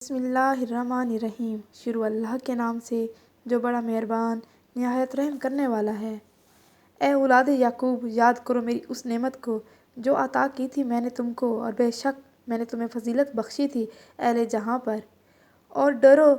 بسم اللہ الرحمن الرحیم۔ شروع اللہ کے نام سے جو بڑا مہربان نہایت رحم کرنے والا ہے۔ اے اولاد یعقوب، یاد کرو میری اس نعمت کو جو عطا کی تھی میں نے تم کو، اور بے شک میں نے تمہیں فضیلت بخشی تھی اہل جہاں پر۔ اور ڈرو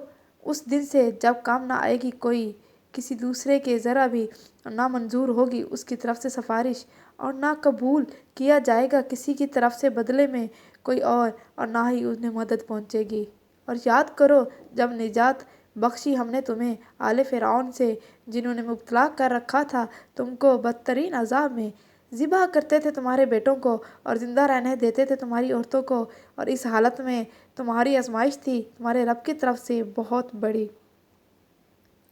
اس دن سے جب کام نہ آئے گی کوئی کسی دوسرے کے ذرا بھی، اور نہ منظور ہوگی اس کی طرف سے سفارش، اور نہ قبول کیا جائے گا کسی کی طرف سے بدلے میں کوئی اور نہ ہی انہیں مدد پہنچے گی۔ اور یاد کرو جب نجات بخشی ہم نے تمہیں آل فرعون سے، جنہوں نے مبتلا کر رکھا تھا تم کو بدترین عذاب میں، ذبح کرتے تھے تمہارے بیٹوں کو اور زندہ رہنے دیتے تھے تمہاری عورتوں کو، اور اس حالت میں تمہاری آزمائش تھی تمہارے رب کی طرف سے بہت بڑی۔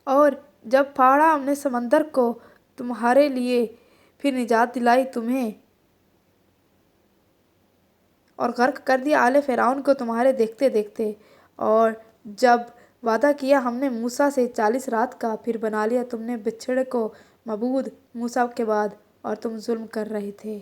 اور جب پھاڑا ہم نے سمندر کو تمہارے لیے، پھر نجات دلائی تمہیں اور غرق کر دیا آل فرعون کو تمہارے دیکھتے دیکھتے۔ اور جب وعدہ کیا ہم نے موسیٰ سے 40 رات کا، پھر بنا لیا تم نے بچھڑے کو معبود موسیٰ کے بعد، اور تم ظلم کر رہے تھے۔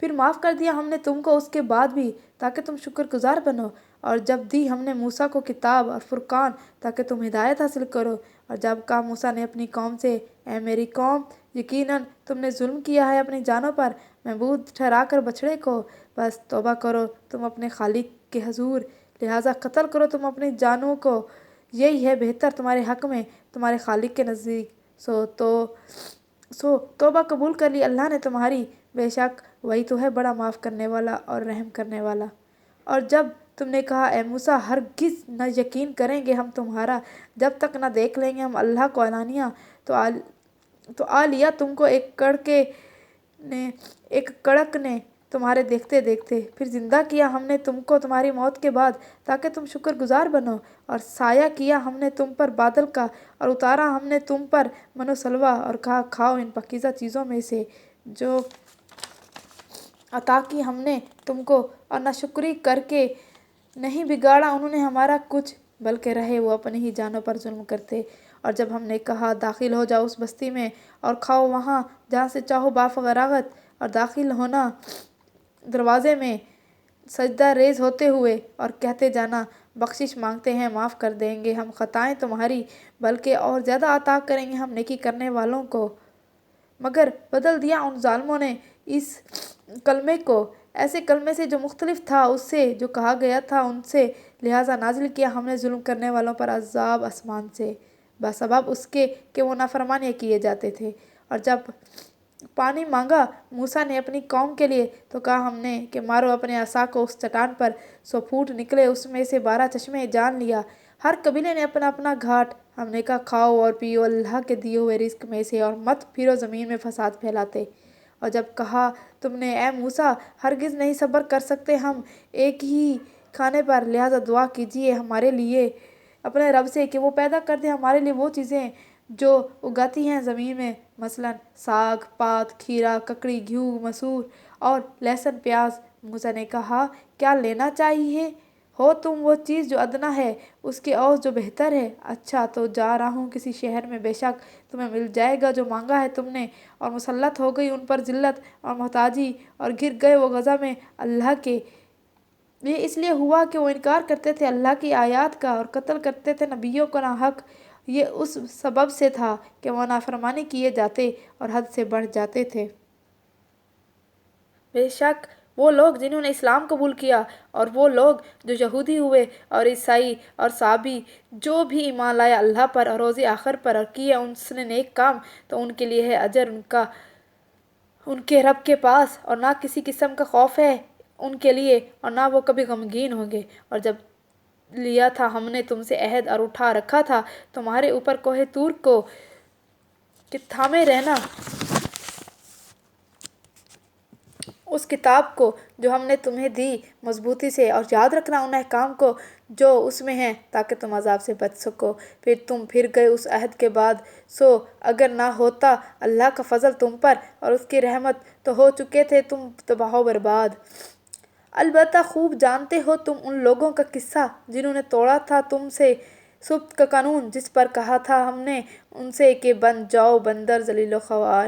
پھر معاف کر دیا ہم نے تم کو اس کے بعد بھی تاکہ تم شکر گزار بنو۔ اور جب دی ہم نے موسیٰ کو کتاب اور فرقان تاکہ تم ہدایت حاصل کرو۔ اور جب کہا موسیٰ نے اپنی قوم سے، اے میری قوم، یقیناً تم نے ظلم کیا ہے اپنی جانوں پر معبود ٹھہرا کر بچھڑے کو، بس توبہ کرو تم اپنے خالق کے حضور، لہٰذا قتل کرو تم اپنی جانوں کو، یہی ہے بہتر تمہارے حق میں تمہارے خالق کے نزدیک۔ سو توبہ قبول کر لی اللہ نے تمہاری، بے شک وہی تو ہے بڑا معاف کرنے والا اور رحم کرنے والا۔ اور جب تم نے کہا اے موسیٰ، ہرگز نہ یقین کریں گے ہم تمہارا جب تک نہ دیکھ لیں گے ہم اللہ کو علانیہ، تو آ لیا تم کو ایک کڑک نے تمہارے دیکھتے دیکھتے، پھر زندہ کیا ہم نے تم کو تمہاری موت کے بعد تاکہ تم شکر گزار بنو۔ اور سایہ کیا ہم نے تم پر بادل کا، اور اتارا ہم نے تم پر من و سلویٰ، اور کہا کھاؤ ان پاکیزہ چیزوں میں سے جو عطا کی ہم نے تم کو، اور ناشکری کر کے نہیں بگاڑا انہوں نے ہمارا کچھ، بلکہ رہے وہ اپنی ہی جانوں پر ظلم کرتے۔ اور جب ہم نے کہا داخل ہو جاؤ اس بستی میں اور کھاؤ وہاں جہاں سے چاہو بافراغت، اور داخل ہونا دروازے میں سجدہ ریز ہوتے ہوئے، اور کہتے جانا بخشش مانگتے ہیں معاف کر دیں گے ہم خطائیں تمہاری، بلکہ اور زیادہ عطا کریں گے ہم نیکی کرنے والوں کو۔ مگر بدل دیا ان ظالموں نے اس کلمے کو ایسے کلمے سے جو مختلف تھا اس سے جو کہا گیا تھا ان سے، لہٰذا نازل کیا ہم نے ظلم کرنے والوں پر عذاب آسمان سے بسبب اس کے کہ وہ نافرمانیاں کیے جاتے تھے۔ اور جب پانی مانگا موسیٰ نے اپنی قوم کے لیے تو کہا ہم نے کہ مارو اپنے عصا کو اس چٹان پر، سو پھوٹ نکلے اس میں سے 12 چشمے، جان لیا ہر قبیلے نے اپنا اپنا گھاٹ۔ ہم نے کہا کھاؤ اور پیو اللہ کے دیے ہوئے رزق میں سے، اور مت پھرو زمین میں فساد پھیلاتے۔ اور جب کہا تم نے اے موسیٰ، ہرگز نہیں صبر کر سکتے ہم ایک ہی کھانے پر، لہٰذا دعا کیجیے ہمارے لیے اپنے رب سے کہ وہ پیدا کر دے ہمارے لیے وہ چیزیں جو اگاتی ہیں زمین میں، مثلاً ساگ پات، کھیرا، ککڑی، گیہوں، مسور اور لہسن پیاز۔ موسیٰ نے کہا کیا لینا چاہیے ہو تم وہ چیز جو ادنیٰ ہے اس کے عوض جو بہتر ہے؟ اچھا تو جا رہا ہوں کسی شہر میں، بے شک تمہیں مل جائے گا جو مانگا ہے تم نے۔ اور مسلط ہو گئی ان پر ذلت اور محتاجی، اور گر گئے وہ غضب میں اللہ کے۔ یہ اس لیے ہوا کہ وہ انکار کرتے تھے اللہ کی آیات کا، اور قتل کرتے تھے نبیوں کو ناحق۔ یہ اس سبب سے تھا کہ وہ نافرمانی کیے جاتے اور حد سے بڑھ جاتے تھے۔ بے شک وہ لوگ جنہوں نے اسلام قبول کیا، اور وہ لوگ جو یہودی ہوئے اور عیسائی اور صابی، جو بھی ایمان لایا اللہ پر اور روز آخر پر، اور کیا اس نے نیک کام، تو ان کے لیے ہے اجر ان کے رب کے پاس، اور نہ کسی قسم کا خوف ہے ان کے لیے، اور نہ وہ کبھی غمگین ہوں گے۔ اور جب لیا تھا ہم نے تم سے عہد اور اٹھا رکھا تھا تمہارے اوپر کوہ طور کو کہ تھامے رہنا اس کتاب کو جو ہم نے تمہیں دی مضبوطی سے، اور یاد رکھنا ان احکام کو جو اس میں ہیں تاکہ تم عذاب سے بچ سکو۔ پھر تم پھر گئے اس عہد کے بعد، سو اگر نہ ہوتا اللہ کا فضل تم پر اور اس کی رحمت، تو ہو چکے تھے تم تباہ و برباد۔ البتہ خوب جانتے ہو تم ان لوگوں کا قصہ جنہوں نے توڑا تھا تم سے سبت کا قانون، جس پر کہا تھا ہم نے ان سے کہ بن جاؤ بندر ذلیل و خوار۔